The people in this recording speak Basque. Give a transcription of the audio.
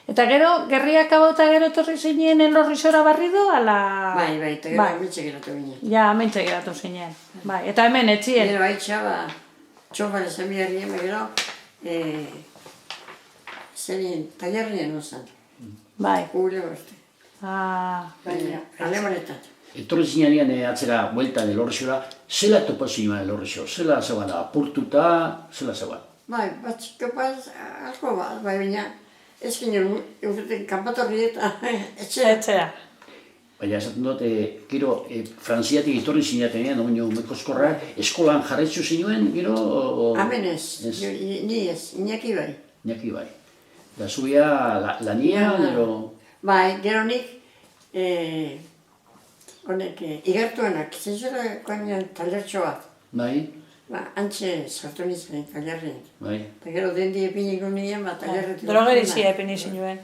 Eta gero, gerriak abauta gero etorri zinen elorrizora barrido, ala... Bai, eta gero ametxe geratu ginen. Ja, amentxe geratu zinen. Bai, eta hemen etxien. Gero haitxa, txofan esan biharrien, gero, zerien, talerrien osan. Bai. Ule boste. Alemanetan. Etorri zinean atzera bueltan elorrizora, zela topa zinean elorrizora? Zela zegoen apurtuta, zela zegoen? Bai, batzik topaz, asko bat, bai, baina ez ginen, eurten kanpatorri eta etxera. Etxera. Baina esaten dut, gero, Frantziatik etorri zineatenean, oino Mekoskorra, eskolan jarretzu zinuen, gero... Hemen ez, ni ez, Iñaki bai. Iñaki bai. Da zuia lania, gero... Bai, gero nik, honek, igertuenak, zintzera koanean talertxo bat. Bai, Antxe sartu nintzen talerrien. bai. Eta gero dendi epiniko nien, talerretik. Drogerizia epini zinuen.